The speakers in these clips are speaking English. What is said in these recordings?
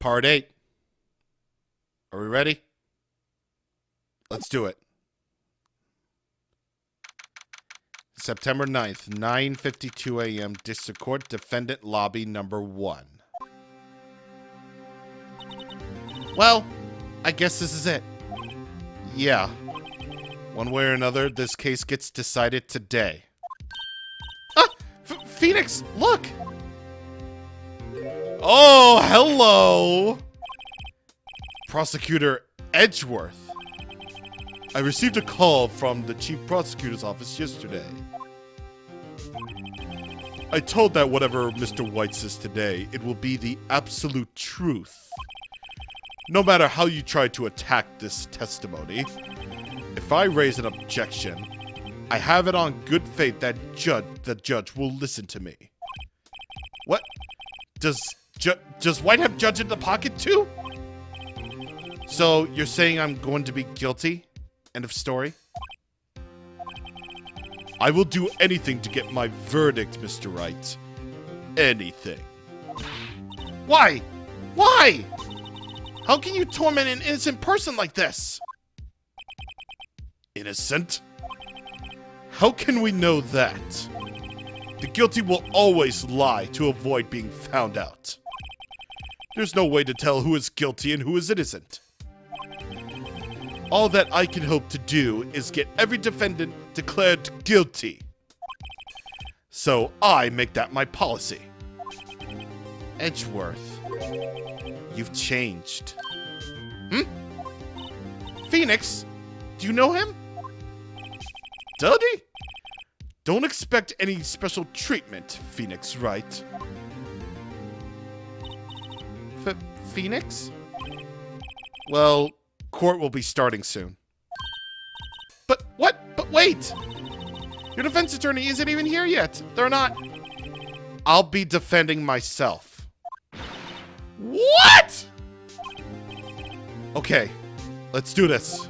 Part 8. Are we ready? Let's do it. September 9th, 9:52 a.m. District Court, Defendant Lobby number 1. Well, I guess this is it. Yeah. One way or another, this case gets decided today. Ah! Phoenix, look! Oh, hello! Prosecutor Edgeworth. I received a call from the Chief Prosecutor's office yesterday. I told that whatever Mr. White says today, it will be the absolute truth. No matter how you try to attack this testimony, if I raise an objection, I have it on good faith that the judge will listen to me. What? Does White have judge in the pocket too? So you're saying I'm going to be guilty? End of story. I will do anything to get my verdict, Mr. Wright. Anything. Why? Why? How can you torment an innocent person like this? Innocent? How can we know that? The guilty will always lie to avoid being found out. There's no way to tell who is guilty and who is innocent. All that I can hope to do is get every defendant declared guilty. So I make that my policy. Edgeworth, you've changed. Phoenix, do you know him? Duddy? Don't expect any special treatment, Phoenix, Wright? Phoenix? Well, court will be starting soon. But what? But wait! Your defense attorney isn't even here yet. They're not. I'll be defending myself. What? Okay, let's do this.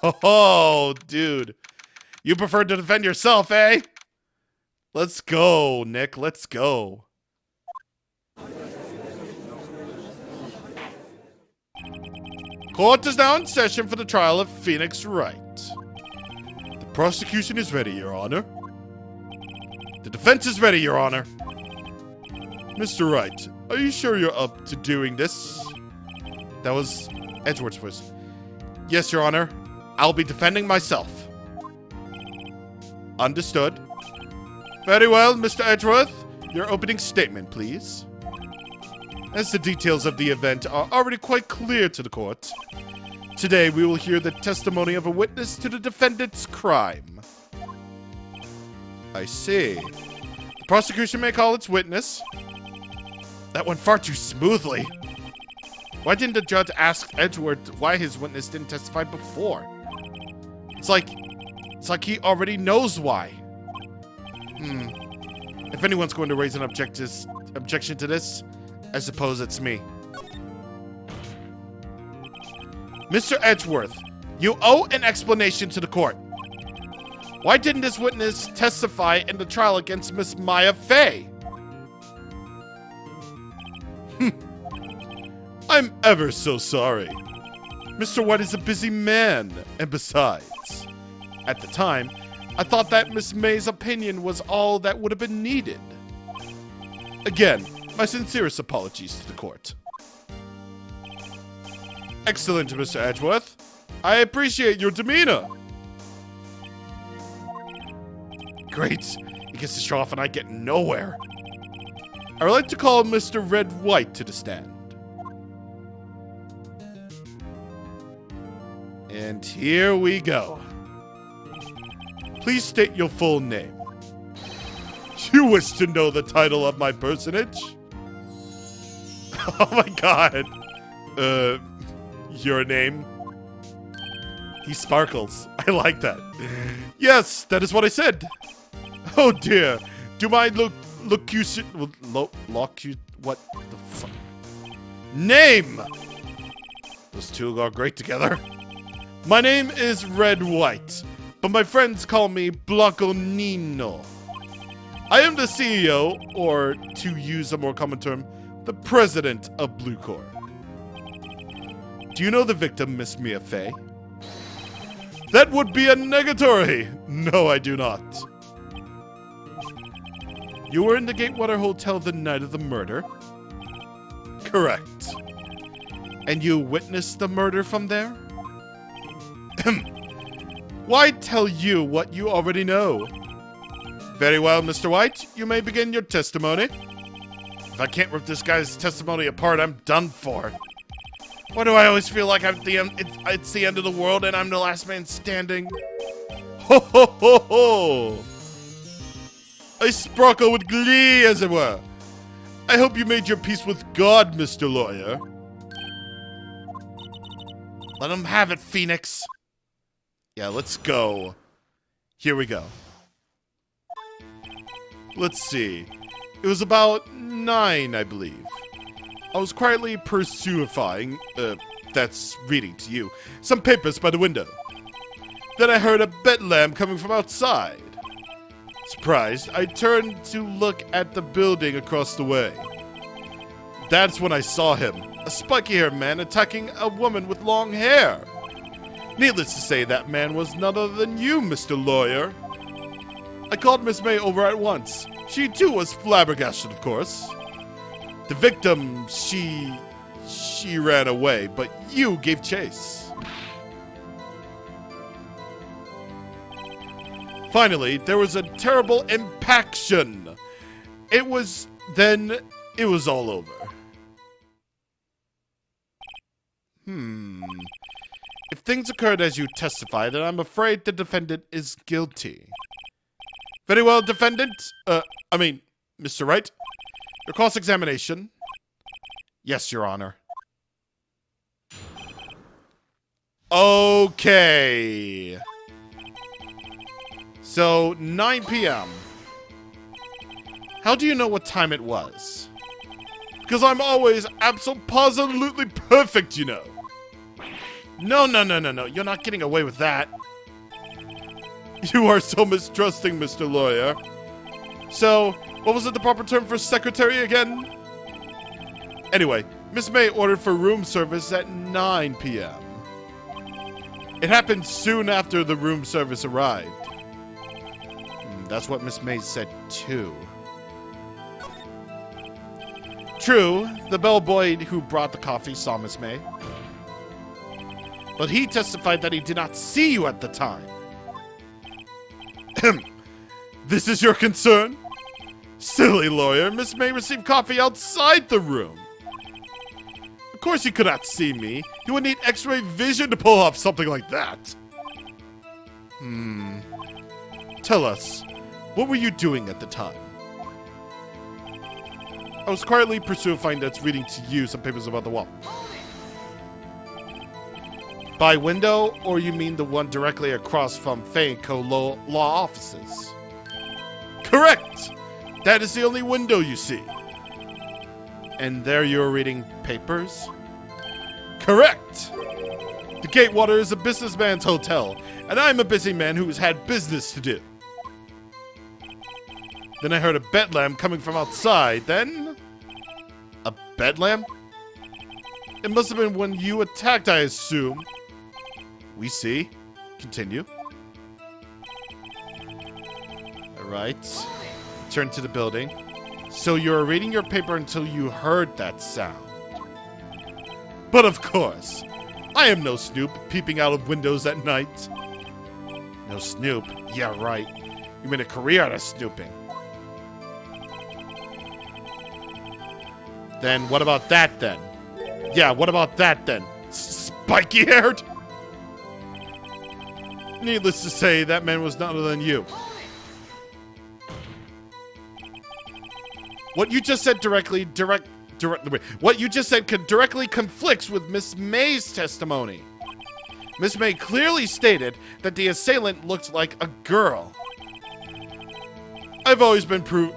Oh, dude. You prefer to defend yourself, eh? Let's go, Nick. Let's go. Court is now in session for the trial of Phoenix Wright. The prosecution is ready, Your Honor. The defense is ready, Your Honor. Mr. Wright, are you sure you're up to doing this? That was Edgeworth's voice. Yes, Your Honor. I'll be defending myself. Understood. Very well, Mr. Edgeworth. Your opening statement, please. As the details of the event are already quite clear to the court, today we will hear the testimony of a witness to the defendant's crime. I see. The prosecution may call its witness. That went far too smoothly. Why didn't the judge ask Edgeworth why his witness didn't testify before? It's like he already knows why. If anyone's going to raise an objection to this, I suppose it's me. Mr. Edgeworth, you owe an explanation to the court. Why didn't this witness testify in the trial against Miss Maya Fey? I'm ever so sorry. Mr. White is a busy man, and besides, at the time, I thought that Miss May's opinion was all that would have been needed. Again, my sincerest apologies to the court. Excellent, Mr. Edgeworth. I appreciate your demeanor. Great. He gets to show off and I get nowhere. I would like to call Mr. Red White to the stand. And here we go. Please state your full name. You wish to know the title of my personage? Oh my god. Your name? He sparkles. I like that. Yes, that is what I said. Oh dear. Do my locution... what the fuck? Name! Those two are great together. My name is Red White, but my friends call me Blanco Nino. I am the CEO, or to use a more common term, the president of Blue Corp. Do you know the victim, Miss Mia Fey? That would be a negatory. No, I do not. You were in the Gatewater Hotel the night of the murder? Correct. And you witnessed the murder from there? Why tell you what you already know? Very well, Mr. White. You may begin your testimony. If I can't rip this guy's testimony apart, I'm done for. Why do I always feel like I'm the end, it's the end of the world and I'm the last man standing? Ho ho ho ho! I sparkle with glee, as it were. I hope you made your peace with God, Mr. Lawyer. Let him have it, Phoenix. Yeah, let's go. Here we go. Let's see. It was about 9, I believe. I was quietly pursuing, that's reading to you, some papers by the window. Then I heard a bedlam coming from outside. Surprised, I turned to look at the building across the way. That's when I saw him, a spiky-haired man attacking a woman with long hair. Needless to say, that man was none other than you, Mr. Lawyer. I called Miss May over at once. She too was flabbergasted, of course. The victim, she ran away, but you gave chase. Finally, there was a terrible impaction. It was all over. If things occurred as you testify, then I'm afraid the defendant is guilty. Very well, defendant. Mr. Wright. Your cross-examination. Yes, Your Honor. Okay. So, 9 p.m. How do you know what time it was? Because I'm always absolutely perfect, you know. No. You're not getting away with that. You are so mistrusting, Mr. Lawyer. So, what was it the proper term for secretary again? Anyway, Miss May ordered for room service at 9 p.m. It happened soon after the room service arrived. That's what Miss May said, too. True, the bellboy who brought the coffee saw Miss May. But he testified that he did not see you at the time. This is your concern? Silly lawyer, Miss May received coffee outside the room. Of course you could not see me. You would need X-ray vision to pull off something like that. Tell us, what were you doing at the time? I was quietly pursuing that's reading to you some papers about the wall. By window, or you mean the one directly across from Fay & Co. law offices? Correct! That is the only window you see. And there you're reading papers? Correct! The Gatewater is a businessman's hotel, and I'm a busy man who has had business to do. Then I heard a bedlam coming from outside, then... A bedlam? It must have been when you attacked, I assume. We see. Continue. Alright. Turn to the building. So you were reading your paper until you heard that sound. But of course, I am no snoop peeping out of windows at night. No snoop? Yeah, right. You made a career out of snooping. Then what about that then? Yeah, what about that then? Spiky-haired? Needless to say, that man was none other than you. What you just said what you just said directly conflicts with Miss May's testimony. Miss May clearly stated that the assailant looked like a girl. I've always been proud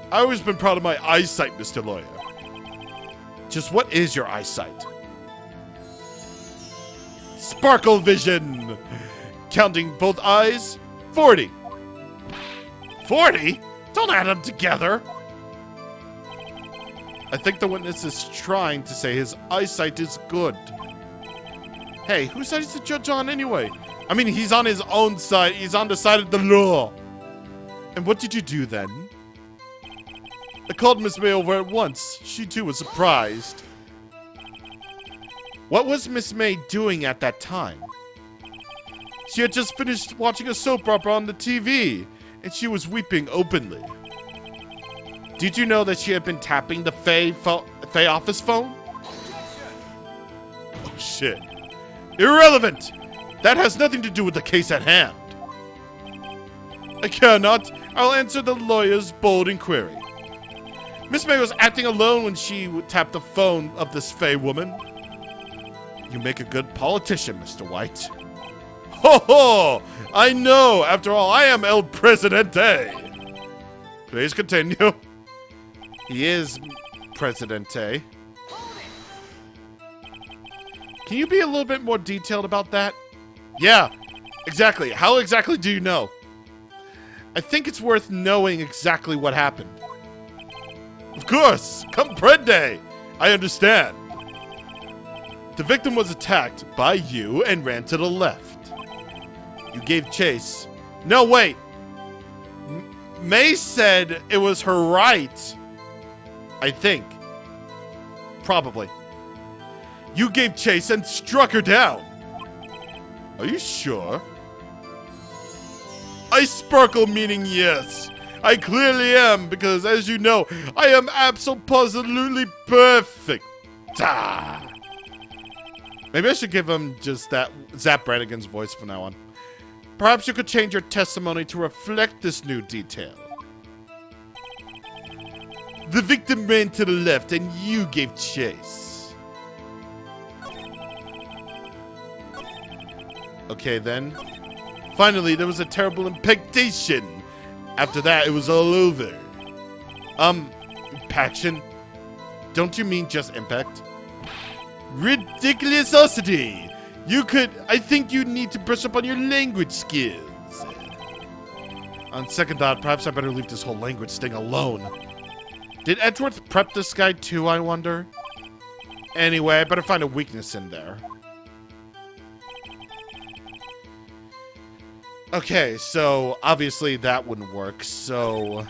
of my eyesight, Mr. Lawyer. Just what is your eyesight? Sparkle vision! Counting both eyes, 40. 40? Don't add them together. I think the witness is trying to say his eyesight is good. Hey, whose side is the judge on anyway? I mean, he's on his own side. He's on the side of the law. And what did you do then? I called Miss May over at once. She too was surprised. What was Miss May doing at that time? She had just finished watching a soap opera on the TV, and she was weeping openly. Did you know that she had been tapping the Faye office phone? Oh, shit. Irrelevant! That has nothing to do with the case at hand. I cannot. I'll answer the lawyer's bold inquiry. Miss May was acting alone when she tapped the phone of this Faye woman. You make a good politician, Mr. White. Ho ho! I know! After all, I am El Presidente! Please continue. He is Presidente. Can you be a little bit more detailed about that? Yeah, exactly. How exactly do you know? I think it's worth knowing exactly what happened. Of course! Comprende! I understand. The victim was attacked by you and ran to the left. You gave chase. No, wait! May said it was her right. I think. Probably. You gave chase and struck her down. Are you sure? I sparkle meaning yes. I clearly am because, as you know, I am absolutely perfect. Ah. Maybe I should give him just that Zap Brannigan's voice from now on. Perhaps you could change your testimony to reflect this new detail. The victim ran to the left and you gave chase. Okay then. Finally, there was a terrible impactation. After that, it was all over. Impaction? Don't you mean just impact? Ridiculousity! I think you need to brush up on your language skills. On second thought, perhaps I better leave this whole language thing alone. Did Edgeworth prep this guy too, I wonder? Anyway, I better find a weakness in there. Okay, so obviously that wouldn't work, so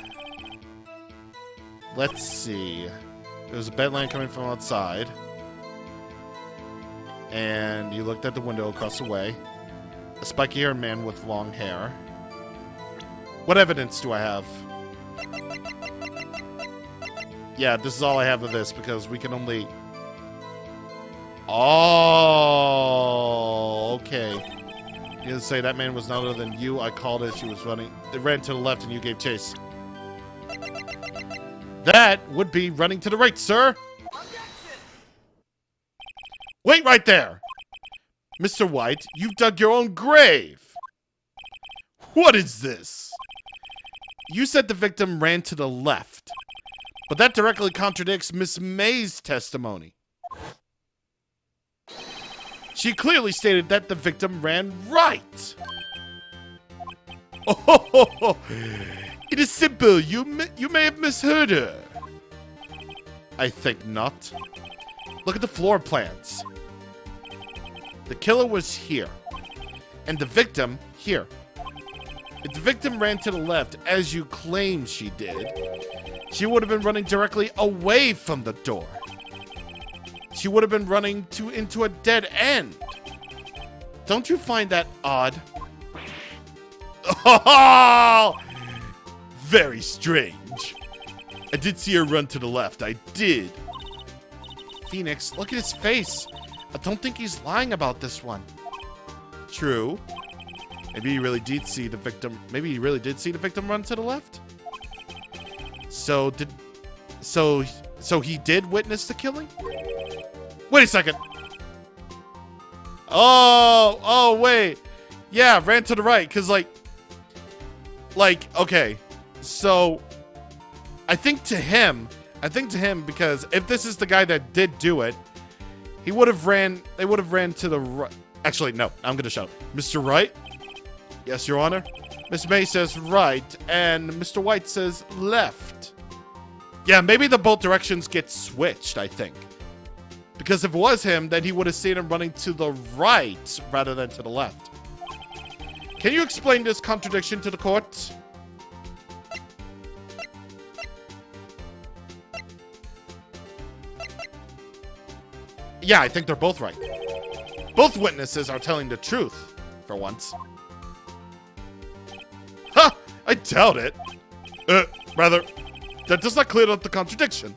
let's see. There's a bedland coming from outside. And you looked at the window across the way. A spiky-haired man with long hair. What evidence do I have? Yeah, this is all I have of this because we can only... Oh, okay. You didn't say that man was none other than you. I called it. She was running. It ran to the left and you gave chase. That would be running to the right, sir. Wait right there. Mr. White, you've dug your own grave. What is this? You said the victim ran to the left, but that directly contradicts Miss May's testimony. She clearly stated that the victim ran right. Oh, it is simple. You may have misheard her. I think not. Look at the floor plans. The killer was here, and the victim here. If the victim ran to the left, as you claim she did, she would have been running directly away from the door. She would have been running into a dead end. Don't you find that odd? Oh, very strange. I did see her run to the left. I did. Phoenix, look at his face. I don't think he's lying about this one. True. Maybe he really did see the victim. Maybe he really did see the victim run to the left. So he did witness the killing? Wait a second. Oh, wait. Yeah, ran to the right, because, like, okay. So, I think to him, because if this is the guy that did do it, they would have ran to the right. Actually, no, I'm going to shout. Mr. Wright? Yes, Your Honor? Miss May says right, and Mr. White says left. Yeah, maybe the both directions get switched, I think. Because if it was him, then he would have seen him running to the right rather than to the left. Can you explain this contradiction to the court? Yeah, I think they're both right. Both witnesses are telling the truth, for once. Ha! I doubt it. Rather, that does not clear up the contradiction.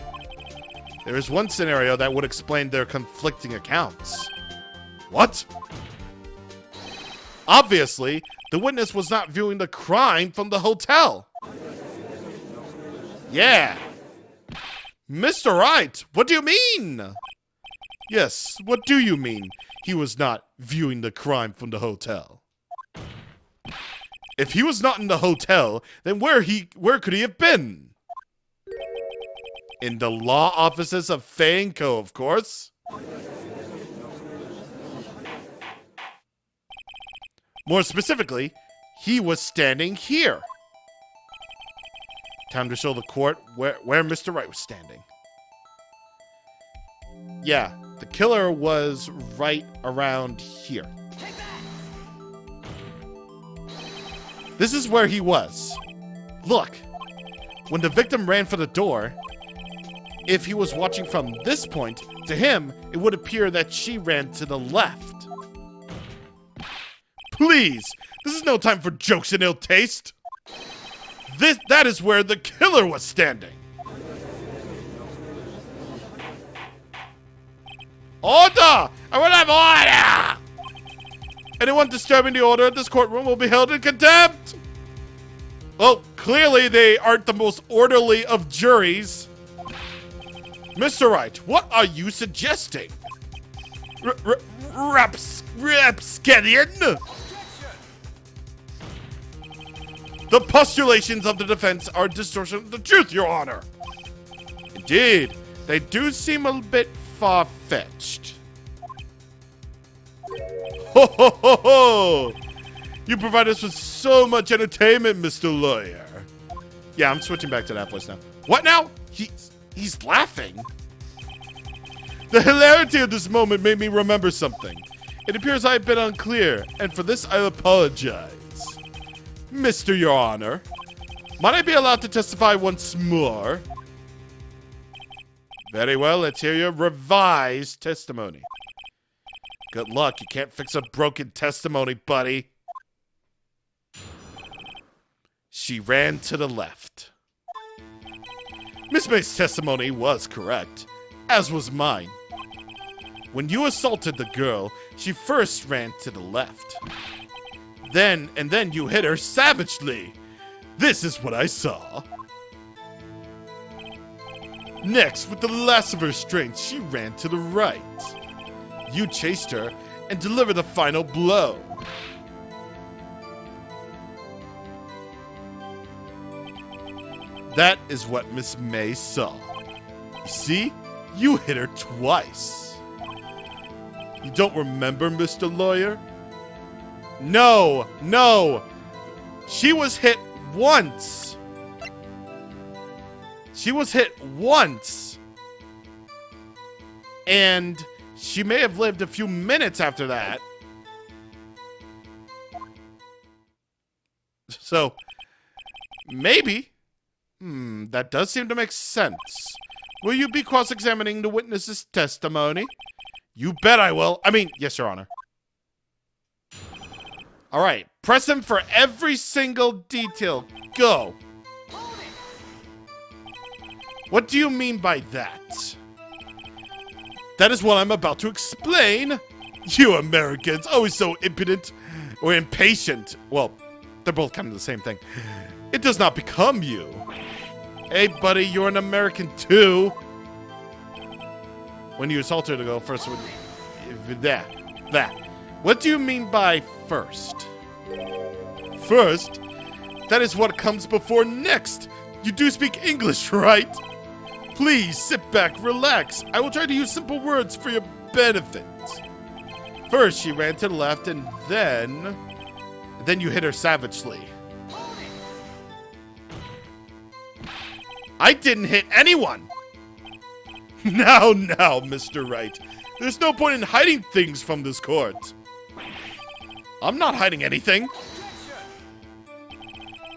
There is one scenario that would explain their conflicting accounts. What? Obviously, the witness was not viewing the crime from the hotel. Yeah. Mr. Wright, what do you mean? Yes, what do you mean he was not viewing the crime from the hotel? If he was not in the hotel, then where could he have been? In the law offices of Fay & Co., of course. More specifically, he was standing here. Time to show the court where Mr. Wright was standing. Yeah, the killer was right around here. This is where he was. Look, when the victim ran for the door, if he was watching from this point, to him, it would appear that she ran to the left. Please, this is no time for jokes and ill taste. That is where the killer was standing. Order! I will have order! Anyone disturbing the order in this courtroom will be held in contempt. Well, clearly they aren't the most orderly of juries. Mr. Wright, what are you suggesting? Rapscallion? The postulations of the defense are a distortion of the truth, Your Honor. Indeed, they do seem a bit far-fetched. Ho ho ho ho! You provide us with so much entertainment, Mr. Lawyer. Yeah, I'm switching back to that voice now. What now? He's laughing. The hilarity of this moment made me remember something. It appears I have been unclear, and for this I apologize. Mr. Your Honor, might I be allowed to testify once more? Very well, let's hear your revised testimony. Good luck, you can't fix a broken testimony, buddy. She ran to the left. Miss May's testimony was correct, as was mine. When you assaulted the girl, she first ran to the left. Then you hit her savagely. This is what I saw. Next, with the last of her strength, she ran to the right. You chased her and delivered the final blow. That is what Miss May saw. You see, you hit her twice. You don't remember, Mr. Lawyer? No. She was hit once. She was hit once. And she may have lived a few minutes after that. So, maybe. That does seem to make sense. Will you be cross-examining the witness's testimony? You bet I will. I mean, yes, Your Honor. All right, press him for every single detail. Go. What do you mean by that? That is what I'm about to explain. You Americans, always so impudent or impatient. Well, they're both kind of the same thing. It does not become you. Hey, buddy, you're an American too. When you assault her to go first with that. What do you mean by first? First? That is what comes before next. You do speak English, right? Please sit back, relax. I will try to use simple words for your benefit. First, she ran to the left, and then you hit her savagely. I didn't hit anyone. Now, Mr. Wright. There's no point in hiding things from this court. I'm not hiding anything.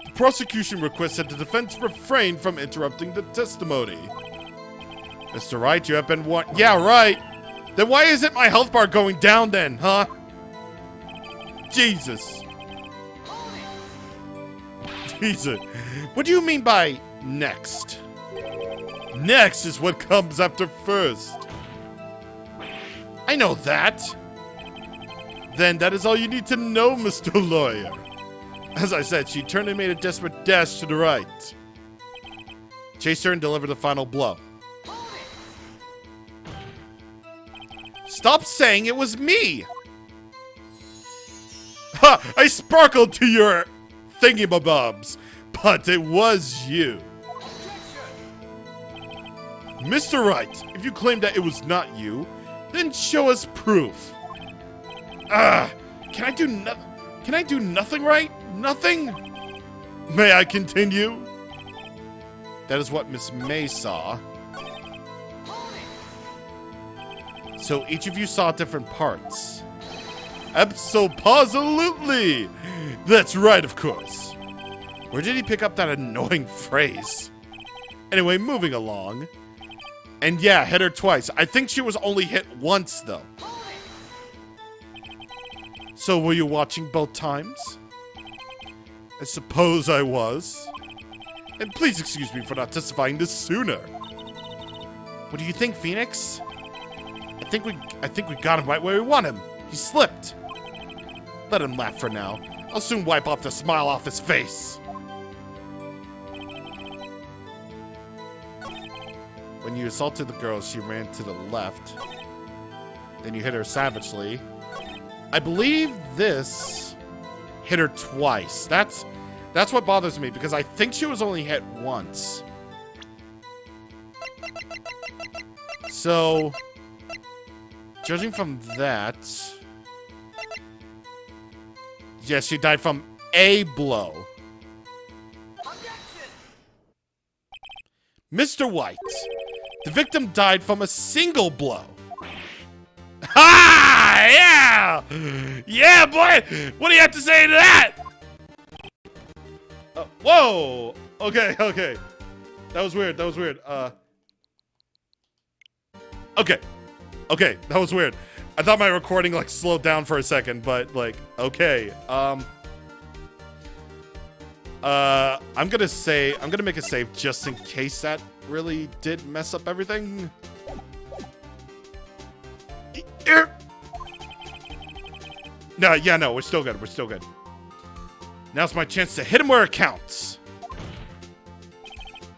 The prosecution requests that the defense refrain from interrupting the testimony. Mr. Wright, you have been warned. Yeah, right. Then why isn't my health bar going down then, huh? Jesus. Jesus. What do you mean by next? Next is what comes after first. I know that. Then that is all you need to know, Mr. Lawyer. As I said, she turned and made a desperate dash to the right. Chased her and delivered the final blow. Stop saying it was me! Ha! I sparkled to your thingamabobs, but it was you. Mr. Wright, if you claim that it was not you, then show us proof. Can I do nothing right? Nothing? May I continue? That is what Miss May saw. So each of you saw different parts. Absolutely! That's right, of course. Where did he pick up that annoying phrase? Anyway, moving along. And yeah, hit her twice. I think she was only hit once, though. So were you watching both times? I suppose I was. And please excuse me for not testifying this sooner. What do you think, Phoenix? I think we got him right where we want him. He slipped. Let him laugh for now. I'll soon wipe off the smile off his face. When you assaulted the girl, she ran to the left. Then you hit her savagely. I believe this hit her twice. That's what bothers me, because I think she was only hit once. So, judging from that, yes, she died from a blow. Mr. White, the victim died from a single blow. Ha! Yeah! Yeah, boy! What do you have to say to that? Whoa! Okay. That was weird. Okay, that was weird. I thought my recording, like, slowed down for a second, but, like, okay. I'm gonna make a save just in case that really did mess up everything. No, we're still good. Now's my chance to hit him where it counts.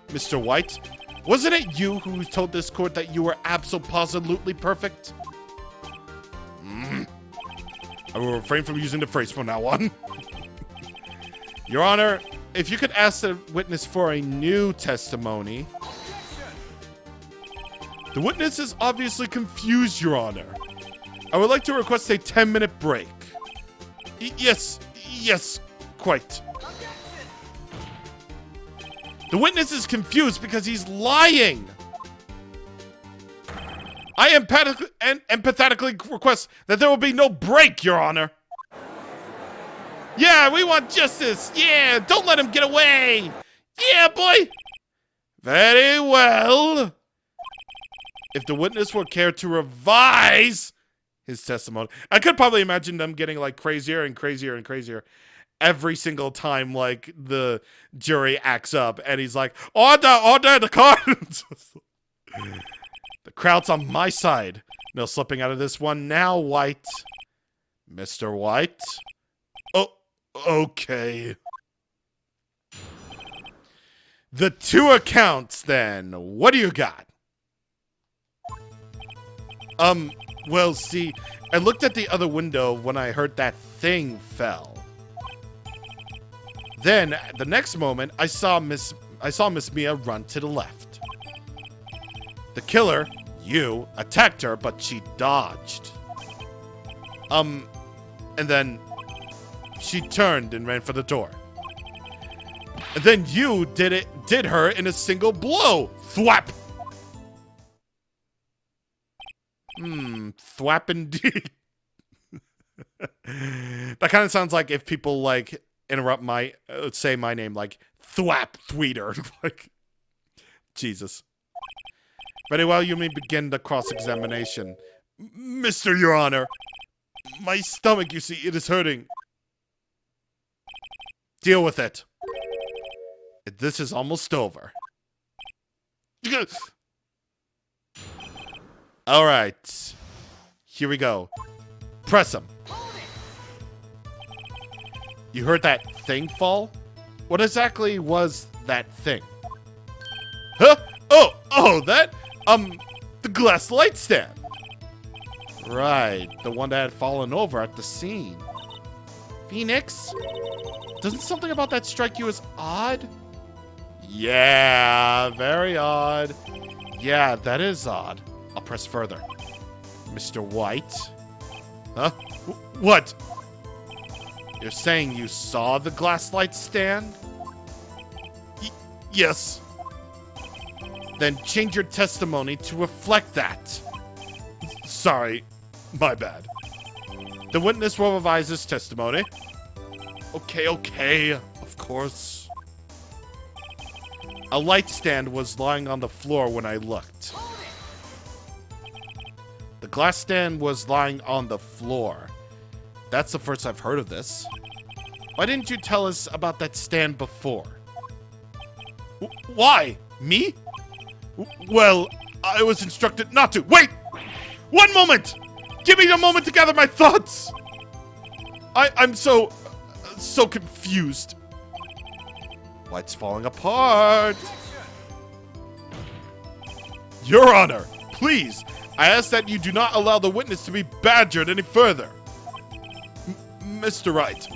Mr. White, wasn't it you who told this court that you were absolutely perfect? I will refrain from using the phrase from now on. Your Honor, if you could ask the witness for a new testimony. The witness is obviously confused, Your Honor. I would like to request a 10-minute break. Yes, quite. The witness is confused because he's lying. I empathetically request that there will be no break, Your Honor. Yeah, we want justice. Yeah, don't let him get away. Yeah, boy. Very well. If the witness would care to revise his testimony. I could probably imagine them getting, like, crazier and crazier and crazier every single time, like, the jury acts up and he's like, order the cards. The crowd's on my side. No slipping out of this one now, White. Mr. White? Oh, okay. The two accounts, then. What do you got? Well, see, I looked at the other window when I heard that thing fell. Then, the next moment, I saw Miss Mia run to the left. The killer, you, attacked her, but she dodged. And then she turned and ran for the door. And then you did her in a single blow. Thwap. Thwap indeed. That kind of sounds like if people like interrupt say my name like Thwap Tweeter. Like, Jesus. Very well, you may begin the cross-examination. Mr. Your Honor, my stomach, you see, it is hurting. Deal with it. This is almost over. All right. Here we go. Press him. You heard that thing fall? What exactly was that thing? Huh? Oh, that? The glass light stand. Right, the one that had fallen over at the scene. Phoenix? Doesn't something about that strike you as odd? Yeah, very odd. Yeah, that is odd. I'll press further. Mr. White? Huh? What? You're saying you saw the glass light stand? Yes. Then change your testimony to reflect that. Sorry, my bad. The witness will revise his testimony. Okay, of course. A light stand was lying on the floor when I looked. The glass stand was lying on the floor. That's the first I've heard of this. Why didn't you tell us about that stand before? Why? Me? Well, I was instructed not to. Wait! 1 moment! Give me a moment to gather my thoughts! I'm so confused. White's falling apart. Your Honor, please, I ask that you do not allow the witness to be badgered any further. Mr. Wright,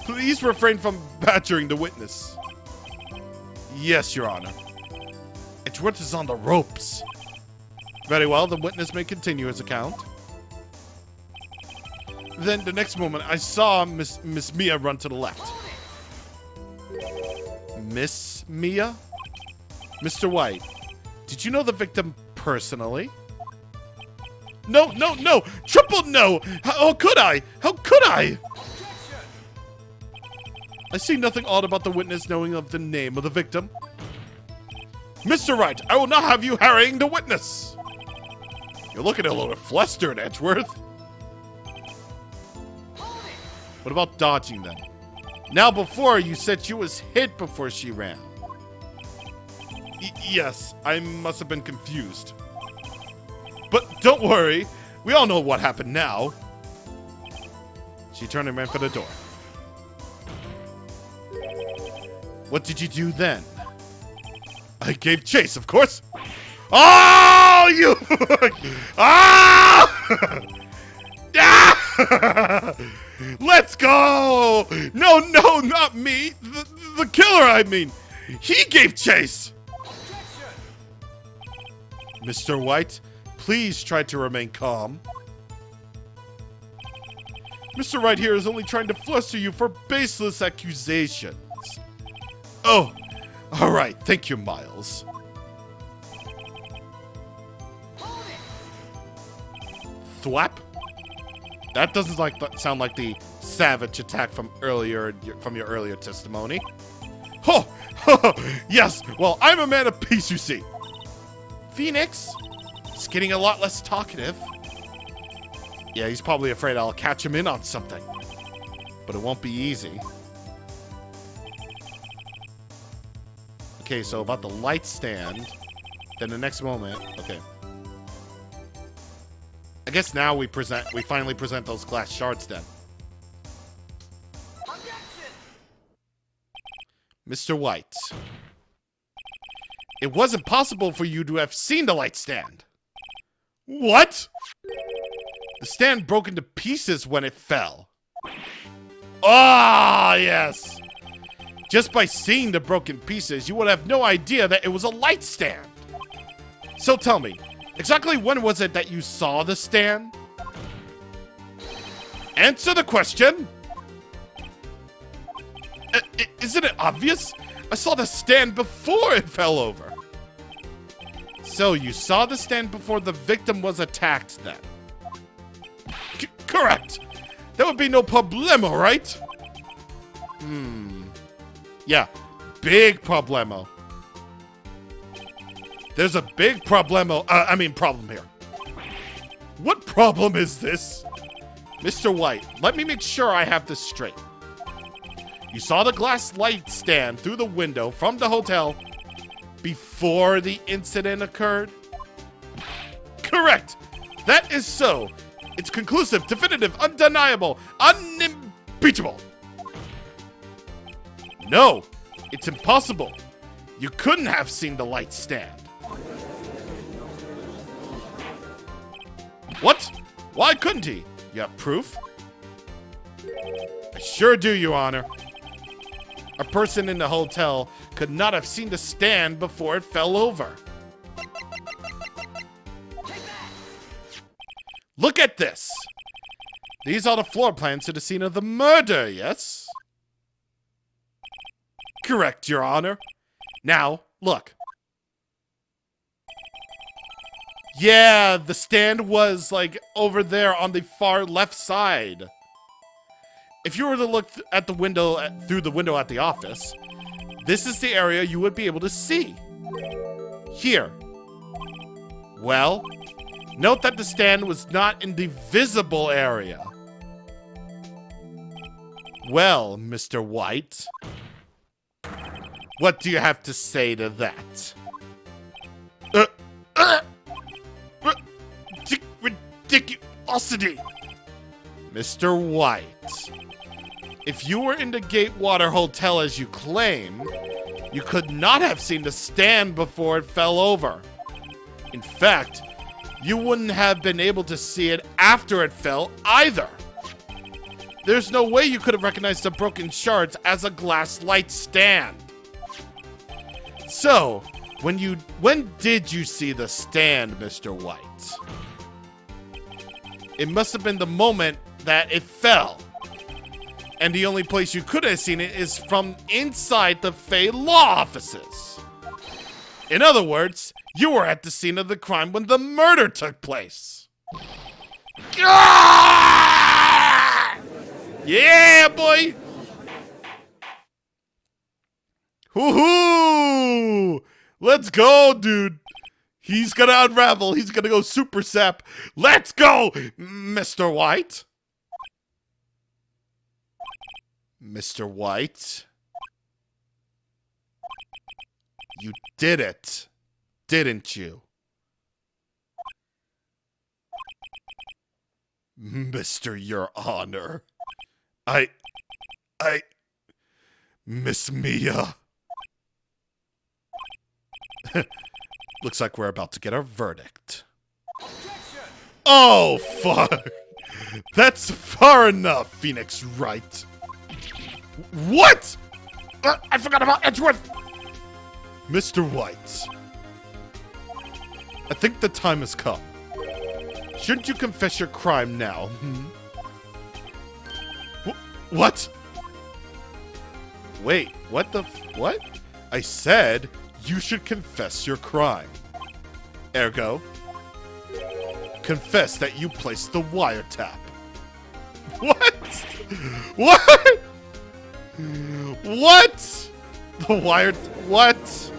please refrain from badgering the witness. Yes, Your Honor. Edgeworth is on the ropes. Very well, the witness may continue his account. Then, the next moment, I saw Miss Mia run to the left. Miss Mia? Mr. White, did you know the victim personally? No! Triple no! How could I? How could I? I see nothing odd about the witness knowing of the name of the victim. Mr. Wright, I will not have you harrying the witness. You're looking a little flustered, Edgeworth. What about dodging then? Now before, you said she was hit before she ran. Yes, I must have been confused. But don't worry, we all know what happened now. She turned and ran for the door. What did you do then? I gave chase, of course. Oh, you! Ah! Ah! Let's go! No, not me. The killer, I mean. He gave chase. Mr. White, please try to remain calm. Mr. Wright here is only trying to fluster you for baseless accusations. Oh, all right. Thank you, Miles. Thwap? That doesn't sound like the savage attack from your earlier testimony. Oh, yes. Well, I'm a man of peace, you see. Phoenix? He's getting a lot less talkative. Yeah, he's probably afraid I'll catch him in on something. But it won't be easy. Okay, so about the light stand. Then the next moment, okay. I guess now we finally present those glass shards then. Mr. White. It wasn't possible for you to have seen the light stand. What? The stand broke into pieces when it fell. Ah, yes. Just by seeing the broken pieces, you would have no idea that it was a light stand. So tell me, exactly when was it that you saw the stand? Answer the question. Isn't it obvious? I saw the stand before it fell over. So you saw the stand before the victim was attacked then? Correct. That would be no problemo, right? Yeah, big problemo. There's a big problem here. What problem is this? Mr. White, let me make sure I have this straight. You saw the glass light stand through the window from the hotel before the incident occurred? Correct. That is so. It's conclusive, definitive, undeniable, unimpeachable. No, it's impossible. You couldn't have seen the light stand. What? Why couldn't he? You have proof? I sure do, Your Honor. A person in the hotel could not have seen the stand before it fell over. Look at this. These are the floor plans to the scene of the murder, yes? Correct, Your Honor. Now, look. Yeah, the stand was, like, over there on the far left side. If you were to look at the window, through the window at the office, this is the area you would be able to see. Here. Well, note that the stand was not in the visible area. Well, Mr. White, what do you have to say to that? Ridiculosity! Mr. White, if you were in the Gatewater Hotel as you claim, you could not have seen the stand before it fell over. In fact, you wouldn't have been able to see it after it fell either. There's no way you could have recognized the broken shards as a glass light stand. So, when did you see the stand, Mr. White? It must have been the moment that it fell. And the only place you could have seen it is from inside the Fey Law offices. In other words, you were at the scene of the crime when the murder took place. Yeah, boy! Woohoo! Let's go, dude. He's gonna unravel. He's gonna go super sap. Let's go, Mr. White. Mr. White. You did it, didn't you? Mr. Your Honor. Miss Mia. Looks like we're about to get our verdict. Oh, fuck. That's far enough, Phoenix Wright. What? I forgot about Edgeworth. Mr. White. I think the time has come. Shouldn't you confess your crime now? What? Wait, what the what? I said you should confess your crime. Ergo, confess that you placed the wiretap. What? What? What? The wire... What?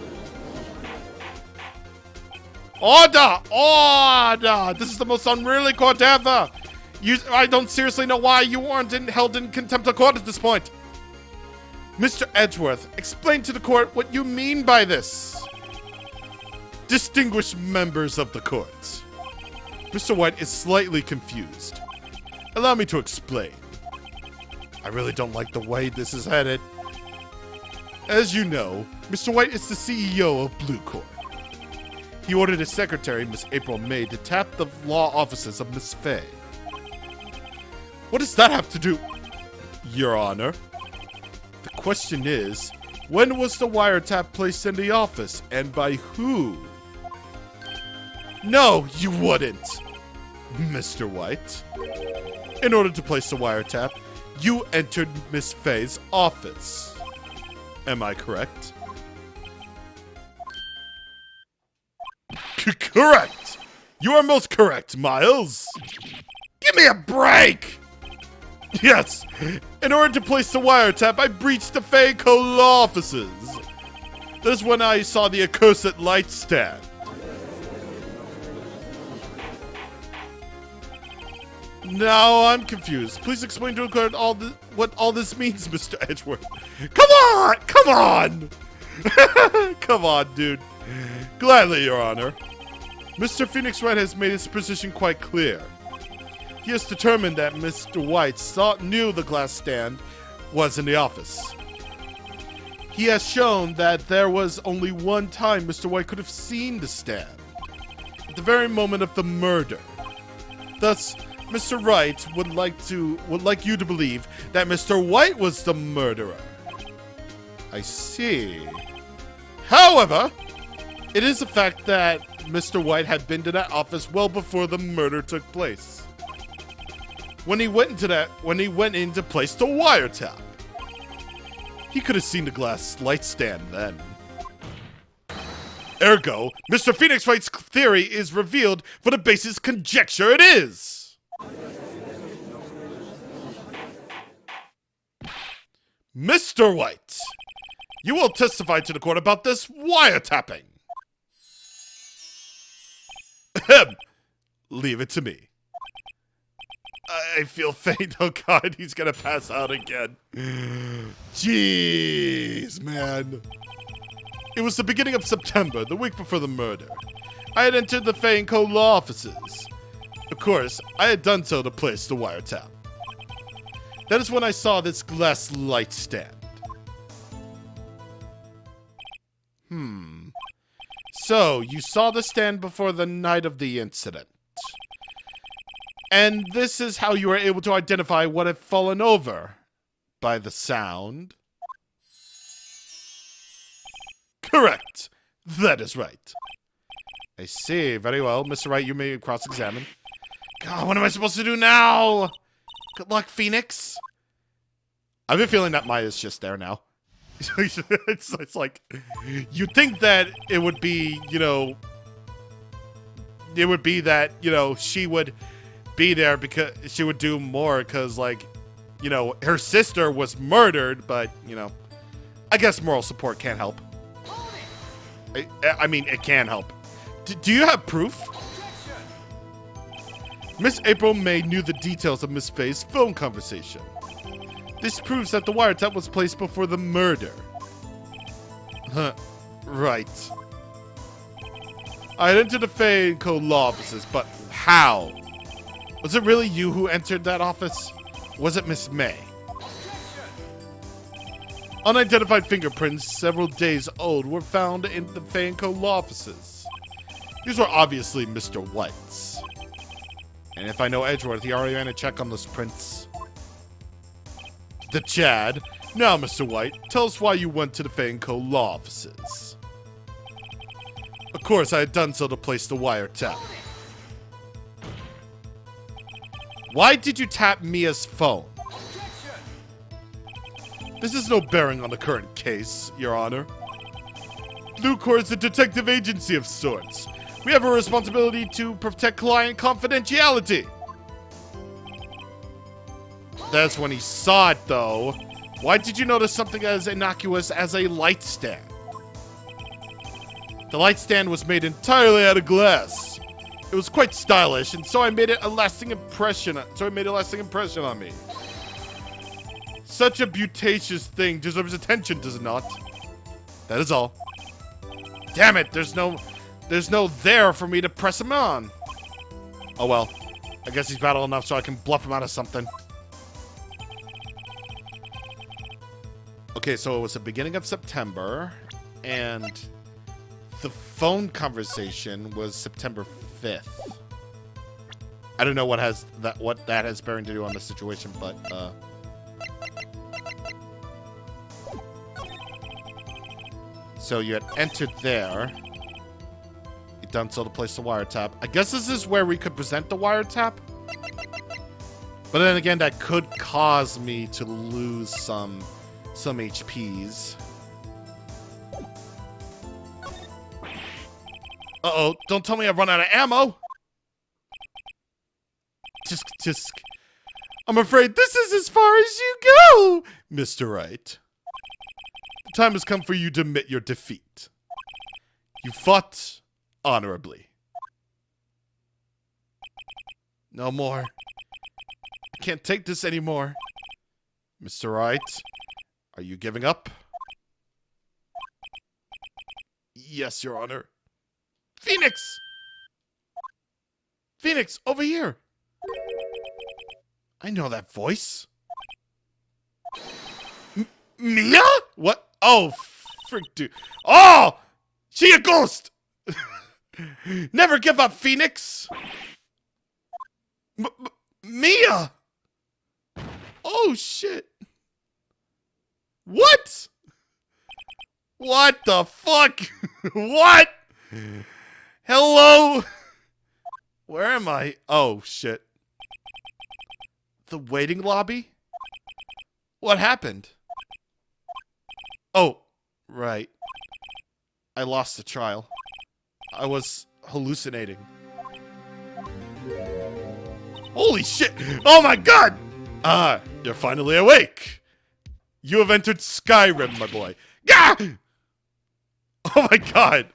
Order! Order! This is the most unruly court ever! I don't seriously know why you weren't held in contempt of court at this point. Mr. Edgeworth, explain to the court what you mean by this. Distinguished members of the court. Mr. White is slightly confused. Allow me to explain. I really don't like the way this is headed. As you know, Mr. White is the CEO of Blue Corp. He ordered his secretary, Miss April May, to tap the law offices of Miss Fay. What does that have to do, Your Honor? The question is, when was the wiretap placed in the office, and by who? No, you wouldn't, Mr. White. In order to place the wiretap, you entered Miss Fay's office. Am I correct? Correct! You are most correct, Miles. Give me a break! Yes, in order to place the wiretap, I breached the Fayco law offices. That is when I saw the accursed light stand. Now I'm confused. Please explain to the court what all this means, Mr. Edgeworth. Come on! Come on! Come on, dude. Gladly, Your Honor. Mr. Phoenix Wright has made his position quite clear. He has determined that Mr. White knew the glass stand was in the office. He has shown that there was only one time Mr. White could have seen the stand. At the very moment of the murder. Thus, Mr. Wright would like you to believe that Mr. White was the murderer. I see. However, it is a fact that Mr. White had been to that office well before the murder took place. When he went in to place the wiretap, he could have seen the glass light stand then. Ergo, Mr. Phoenix Wright's theory is revealed for the basis conjecture it is. Mr. White, you will testify to the court about this wiretapping. Leave it to me. I feel faint. Oh God, he's gonna pass out again. Jeez, man. It was the beginning of September, the week before the murder. I had entered the Fay & Co. law offices. Of course, I had done so to place the wiretap. That is when I saw this glass light stand. So, you saw the stand before the night of the incident. And this is how you were able to identify what had fallen over. By the sound. Correct. That is right. I see. Very well. Mr. Wright, you may cross-examine. God, what am I supposed to do now? Good luck, Phoenix. I have a feeling that Maya's just there now. it's like, you'd think that it would be, she would be there because she would do more because, like, her sister was murdered, but, I guess moral support can't help. I mean, it can help. Do you have proof? Miss April May knew the details of Miss Faye's phone conversation. This proves that the wiretap was placed before the murder. Right. I had entered the Fay & Co. law offices, but how? Was it really you who entered that office? Was it Miss May? Unidentified fingerprints, several days old, were found in the Fay & Co. law offices. These were obviously Mr. White's. And if I know Edgeworth, he already ran a check on those prints. The Chad. Now, Mr. White, tell us why you went to the Fay & Co. law offices. Of course, I had done so to place the wiretap. Why did you tap Mia's phone? This has no bearing on the current case, Your Honor. Blue Corps is a detective agency of sorts. We have a responsibility to protect client confidentiality. That's when he saw it, though. Why did you notice something as innocuous as a light stand? The light stand was made entirely out of glass. It was quite stylish, and so I made it a lasting impression. On me. Such a beautacious thing deserves attention, does it not? That is all. Damn it! There's no there for me to press him on. Oh well. I guess he's battle enough so I can bluff him out of something. Okay, so it was the beginning of September, and the phone conversation was September 5th. I don't know what that has bearing to do on the situation, but so you had entered there. You'd done so to place the wiretap. I guess this is where we could present the wiretap. But then again, that could cause me to lose some HPs. Uh-oh, don't tell me I've run out of ammo! Tisk. I'm afraid this is as far as you go, Mr. Wright. The time has come for you to admit your defeat. You fought honorably. No more. I can't take this anymore. Mr. Wright, are you giving up? Yes, Your Honor. Phoenix! Phoenix, over here! I know that voice. Mia? What? Oh, frick, dude. Oh! She a ghost! Never give up, Phoenix! Mia! Oh, shit. What? What the fuck? What? Hello? Where am I? Oh, shit. The waiting lobby? What happened? Oh, right. I lost the trial. I was hallucinating. Holy shit! Oh my god! Ah, you're finally awake. You have entered Skyrim, my boy. Gah! Oh my god.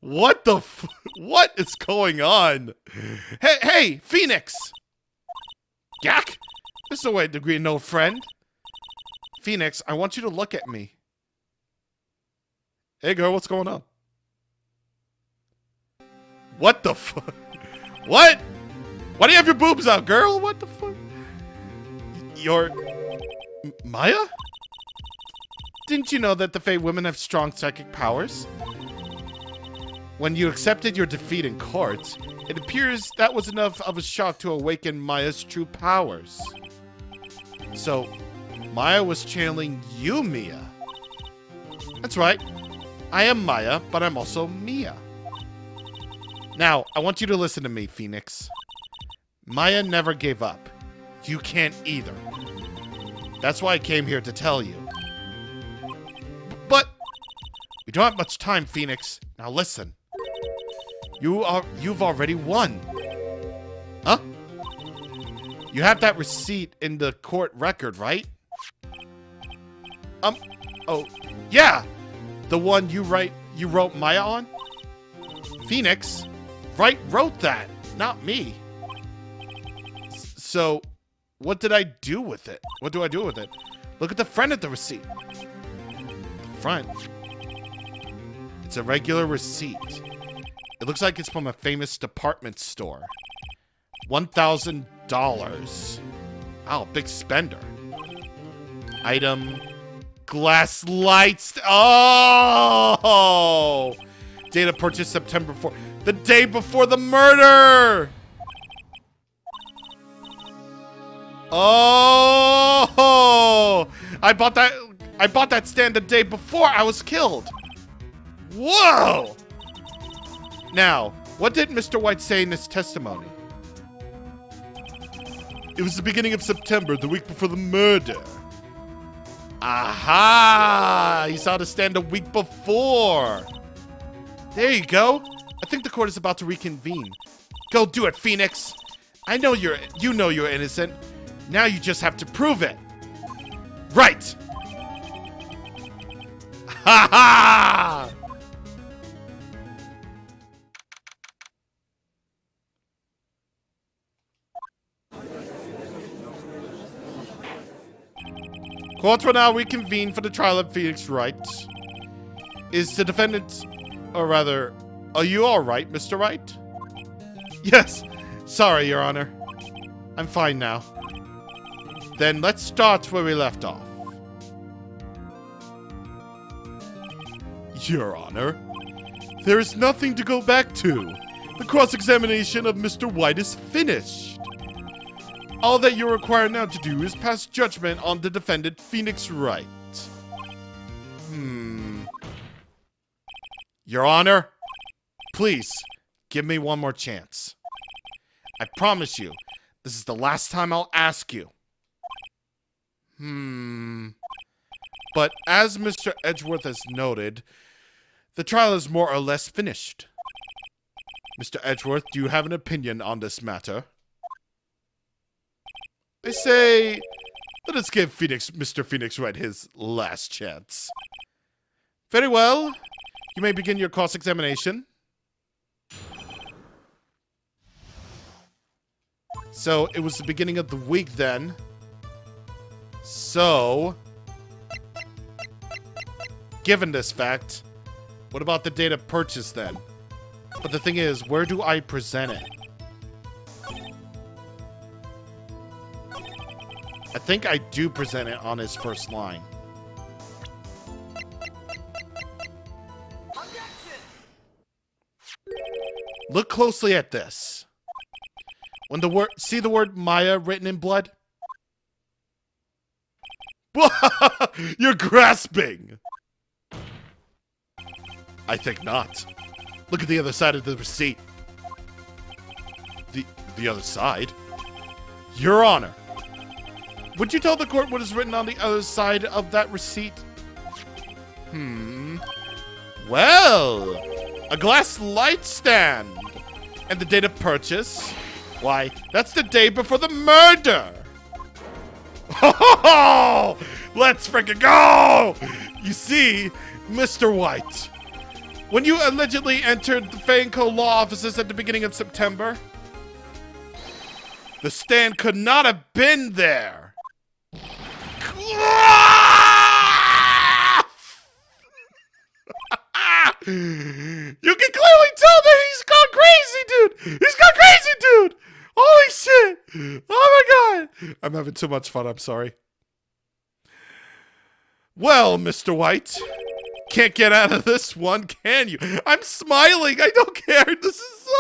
What the what is going on? Hey, Phoenix! Yak! This is a way to greet no friend. Phoenix, I want you to look at me. Hey girl, what's going on? What the fuck? What? Why do you have your boobs out, girl? What the fuck? You're... Maya? Didn't you know that the Fae women have strong psychic powers? When you accepted your defeat in court, it appears that was enough of a shock to awaken Maya's true powers. So, Maya was channeling you, Mia. That's right. I am Maya, but I'm also Mia. Now, I want you to listen to me, Phoenix. Maya never gave up. You can't either. That's why I came here to tell you. But we don't have much time, Phoenix. Now listen. You've already won. Huh? You have that receipt in the court record, right? Oh, yeah. The one you wrote Maya on? Phoenix, Wright wrote that, not me. So, what did I do with it? What do I do with it? Look at the front of the receipt. The front. It's a regular receipt. It looks like it's from a famous department store. $1,000. Wow, big spender. Item. Glass lights. Oh! Data purchase September 4th. The day before the murder! Oh! I bought that stand the day before I was killed. Whoa! Now, what did Mr. White say in his testimony? It was the beginning of September, the week before the murder. Aha! He saw the stand a week before. There you go. I think the court is about to reconvene. Go do it, Phoenix. I know you're innocent. Now you just have to prove it. Right. Ha ha! Court will now reconvene for the trial of Phoenix Wright. Is the defendant, or rather, are you all right, Mr. Wright? Yes. Sorry, Your Honor. I'm fine now. Then let's start where we left off. Your Honor, there is nothing to go back to. The cross-examination of Mr. White is finished. All that you're required now to do is pass judgment on the defendant, Phoenix Wright. Your Honor, please, give me one more chance. I promise you, this is the last time I'll ask you. But as Mr. Edgeworth has noted, the trial is more or less finished. Mr. Edgeworth, do you have an opinion on this matter? I say, let us give Mr. Phoenix Wright his last chance. Very well. You may begin your cross-examination. So, it was the beginning of the week then. So, given this fact, what about the data purchase then? But the thing is, where do I present it? I think I do present it on his first line. Look closely at this. When the word, see the word Maya written in blood? You're grasping! I think not. Look at the other side of the receipt. The other side? Your Honor. Would you tell the court what is written on the other side of that receipt? Well, a glass light stand. And the date of purchase? Why, that's the day before the murder. Oh, let's freaking go! You see, Mr. White, when you allegedly entered the Fanco law offices at the beginning of September, the stand could not have been there. You can clearly tell that he's gone crazy, dude! He's gone crazy, dude! Holy shit! Oh my god! I'm having too much fun, I'm sorry. Well, Mr. White, can't get out of this one, can you? I'm smiling, I don't care, this is so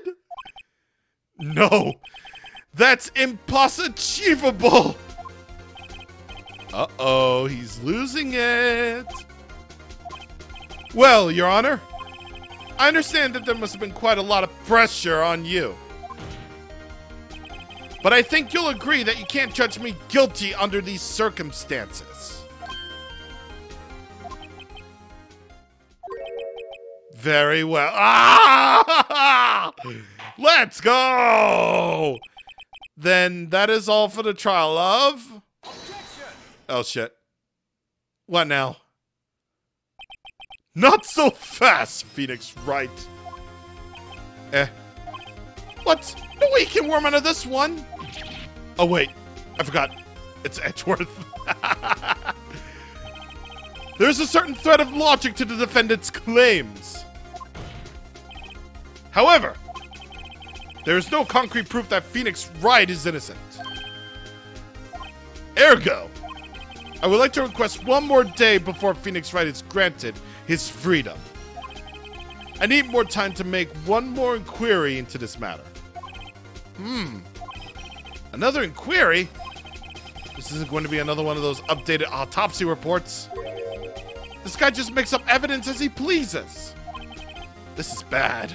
good! No, that's impossible! Uh-oh, he's losing it. Well, Your Honor, I understand that there must have been quite a lot of pressure on you. But I think you'll agree that you can't judge me guilty under these circumstances. Very well. Ah! Let's go! Then that is all for the trial of... Objection! Oh, shit. What now? Not so fast, Phoenix Wright. What? No way you can worm out of this one. Oh, wait. I forgot. It's Edgeworth. There's a certain thread of logic to the defendant's claims. However, there is no concrete proof that Phoenix Wright is innocent. Ergo, I would like to request one more day before Phoenix Wright is granted his freedom. I need more time to make one more inquiry into this matter. Another inquiry? This isn't going to be another one of those updated autopsy reports. This guy just makes up evidence as he pleases. This is bad.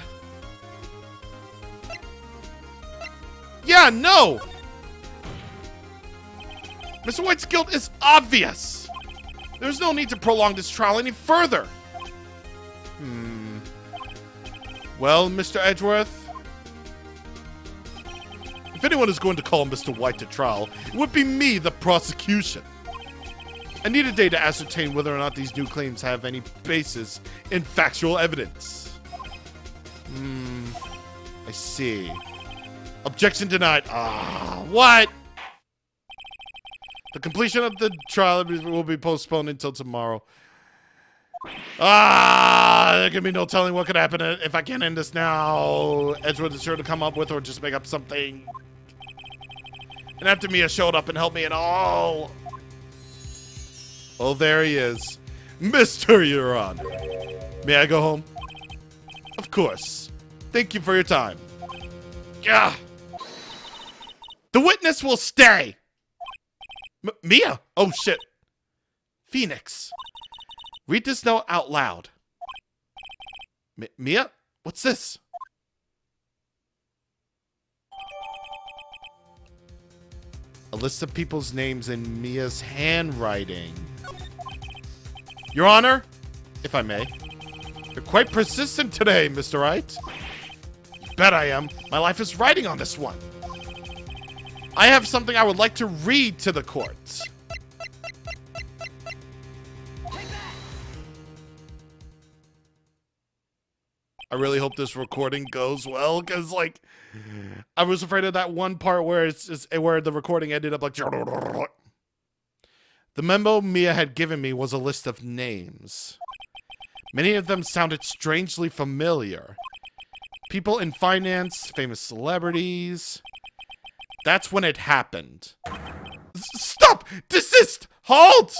Yeah, no! Mr. White's guilt is obvious. There's no need to prolong this trial any further. Well, Mr. Edgeworth, if anyone is going to call Mr. White to trial, it would be me, the prosecution. I need a day to ascertain whether or not these new claims have any basis in factual evidence. I see. Objection denied. What? The completion of the trial will be postponed until tomorrow. There can be no telling what could happen if I can't end this now. Edgeworth is sure to come up with or just make up something. And after Mia showed up and helped me and all. Oh, there he is. Mr. Your Honor. May I go home? Of course. Thank you for your time. Yeah. The witness will stay. Mia? Oh, shit. Phoenix. Read this note out loud. Mia? What's this? A list of people's names in Mia's handwriting. Your Honor, if I may. You're quite persistent today, Mr. Wright. bet I am. My life is riding on this one. I have something I would like to read to the court. I really hope this recording goes well, because, like, I was afraid of that one part where where the recording ended up like... The memo Mia had given me was a list of names. Many of them sounded strangely familiar. People in finance, famous celebrities. That's when it happened. Stop! Desist! Halt!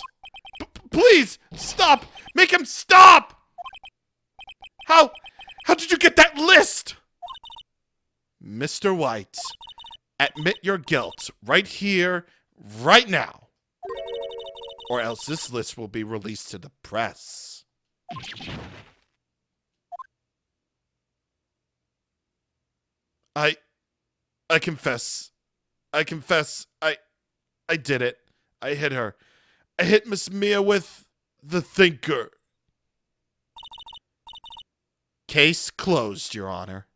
Please! Stop! Make him stop! How did you get that list? Mr. White, admit your guilt right here, right now. Or else this list will be released to the press. I confess. I did it. I hit her. I hit Miss Mia with the thinker. Case closed, Your Honor.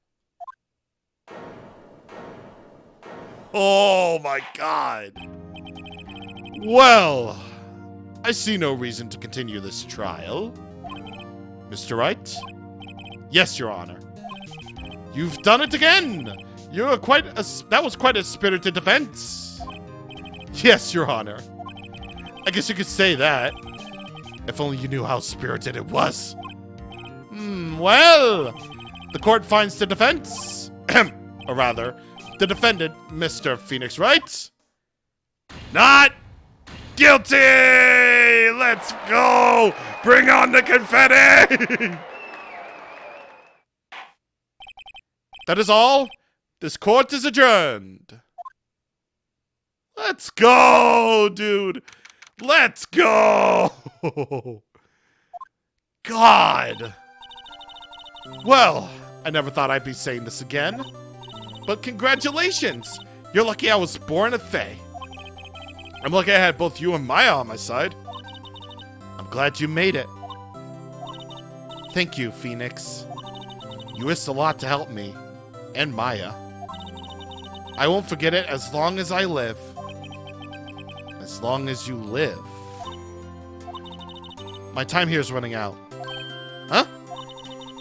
Oh my God. Well, I see no reason to continue this trial. Mr. Wright? Yes, Your Honor. You've done it again! That was quite a spirited defense. Yes, Your Honor. I guess you could say that. If only you knew how spirited it was. Well, the court finds the defense, or rather, the defendant, Mr. Phoenix Wright, not guilty! Let's go! Bring on the confetti! That is all. This court is adjourned. Let's go, dude. Let's go. God. Well, I never thought I'd be saying this again. But congratulations. You're lucky I was born a Fae. I'm lucky I had both you and Maya on my side. I'm glad you made it. Thank you, Phoenix. You risked a lot to help me. And Maya. I won't forget it as long as I live. As long as you live. My time here is running out. Huh?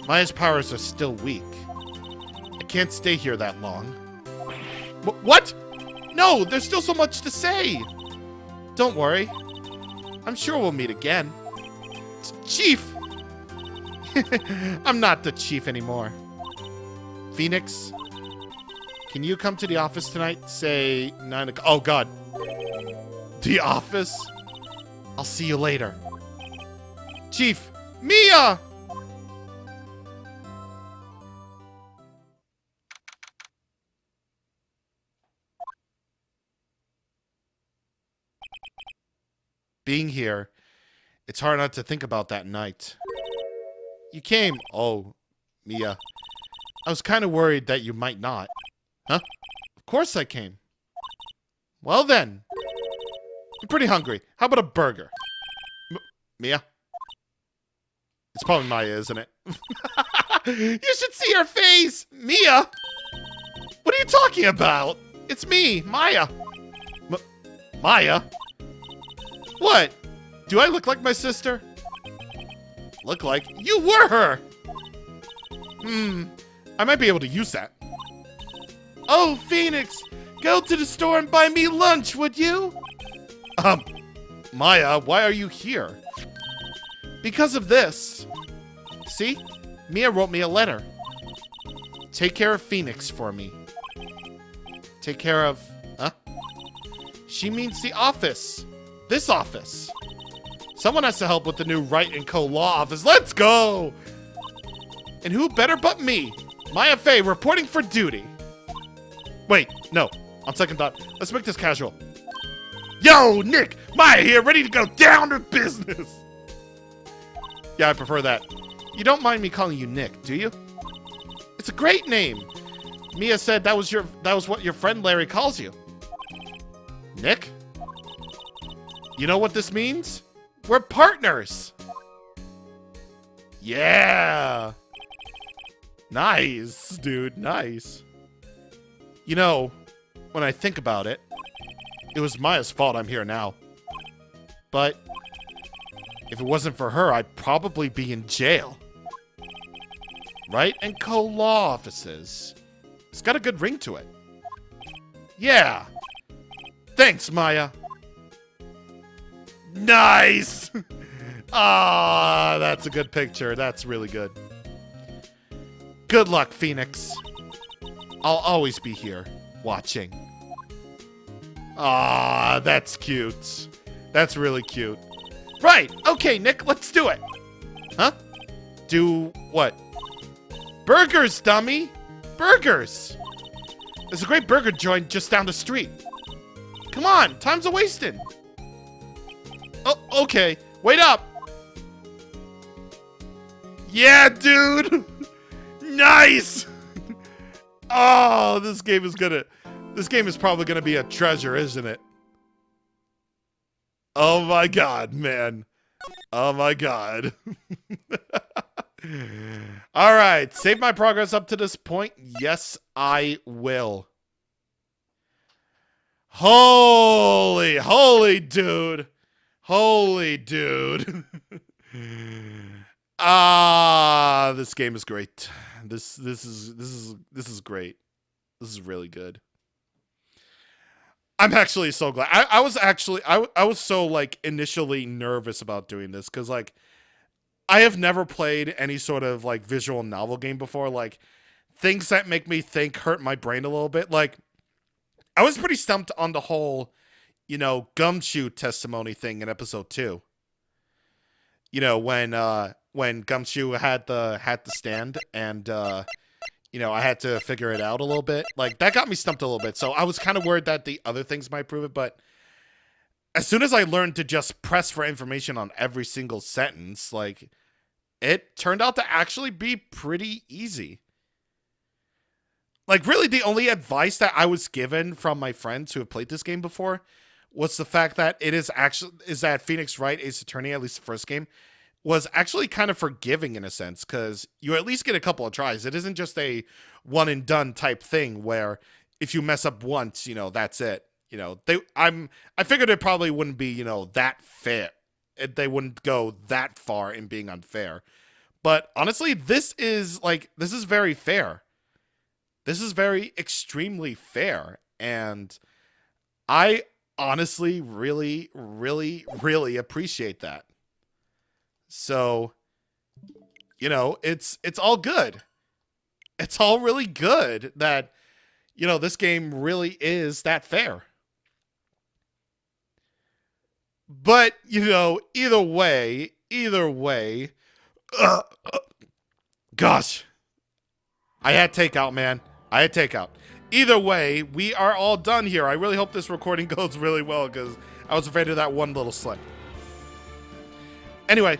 Maya's powers are still weak. I can't stay here that long. What? No, there's still so much to say. Don't worry. I'm sure we'll meet again. Chief! I'm not the chief anymore. Phoenix, can you come to the office tonight? Say 9 o'clock. Oh, God. The office? I'll see you later. Chief, Mia! Being here, it's hard not to think about that night. You came. Oh, Mia. I was kind of worried that you might not. Huh? Of course I came. Well then. I'm pretty hungry. How about a burger? Mia? It's probably Maya, isn't it? You should see her face! Mia! What are you talking about? It's me, Maya. Maya? What? Do I look like my sister? Look like? You were her! I might be able to use that. Oh, Phoenix! Go to the store and buy me lunch, would you? Maya, why are you here? Because of this. See? Mia wrote me a letter. Take care of Phoenix for me. Take care of... Huh? She means the office. This office. Someone has to help with the new Wright & Co. law office. Let's go! And who better but me? Maya Faye reporting for duty. Wait, no. On second thought, let's make this casual. Yo, Nick! Maya here, ready to go down to business! Yeah, I prefer that. You don't mind me calling you Nick, do you? It's a great name. Mia said that was what your friend Larry calls you. Nick? You know what this means? We're partners! Yeah! Nice, dude. Nice. You know, when I think about it, it was Maya's fault I'm here now. But if it wasn't for her, I'd probably be in jail. Wright and Co. law offices. It's got a good ring to it. Yeah. Thanks, Maya. Nice! Ah, that's a good picture. That's really good. Good luck, Phoenix. I'll always be here, watching. Ah, that's cute. That's really cute. Right, okay, Nick, let's do it. Huh? Do what? Burgers, dummy! Burgers! There's a great burger joint just down the street. Come on, time's a-wasting. Oh, okay. Wait up! Yeah, dude! Nice! Oh, this game is probably gonna be a treasure, isn't it? Oh my god, man. Oh my god. Alright, save my progress up to this point. Yes, I will. Holy dude. Holy dude. Ah, this game is great. This is great. This is really good. I'm actually so glad. I was so like initially nervous about doing this because like I have never played any sort of like visual novel game before. Like things that make me think hurt my brain a little bit. Like I was pretty stumped on the whole, you know, Gumshoe testimony thing in episode 2. You know, when Gumshoe had the stand and you know, I had to figure it out a little bit. Like that got me stumped a little bit. So I was kind of worried that the other things might prove it, but as soon as I learned to just press for information on every single sentence, like it turned out to actually be pretty easy. Like really the only advice that I was given from my friends who have played this game before was the fact that that Phoenix Wright Ace Attorney, at least the first game, was actually kind of forgiving in a sense, because you at least get a couple of tries. It isn't just a one and done type thing where if you mess up once, you know, that's it. You know, I figured it probably wouldn't be, you know, that fair. They wouldn't go that far in being unfair. But honestly, this is very fair. This is very extremely fair. And I honestly really, really, really appreciate that. So, you know, it's all good. It's all really good that, you know, this game really is that fair. But, you know, either way, gosh, I had takeout, man. I had takeout. Either way, we are all done here. I really hope this recording goes really well because I was afraid of that one little slip. Anyway,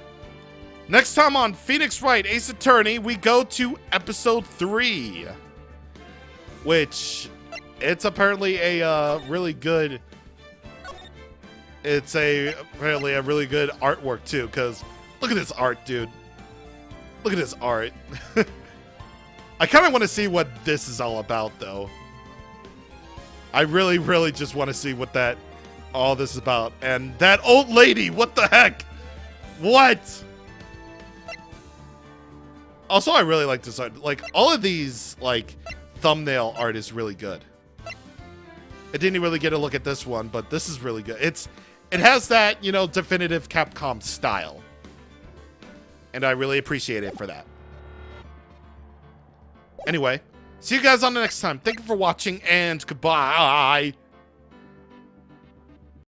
next time on Phoenix Wright Ace Attorney, we go to episode 3, which it's apparently a really good. It's apparently a really good artwork too, because look at this art, dude. Look at this art. I kind of want to see what this is all about, though. I really, really just want to see what all this is about. And that old lady, what the heck? What? Also, I really like this art. Like, all of these, like, thumbnail art is really good. I didn't really get a look at this one, but this is really good. It has that, you know, definitive Capcom style. And I really appreciate it for that. Anyway, see you guys on the next time. Thank you for watching, and goodbye.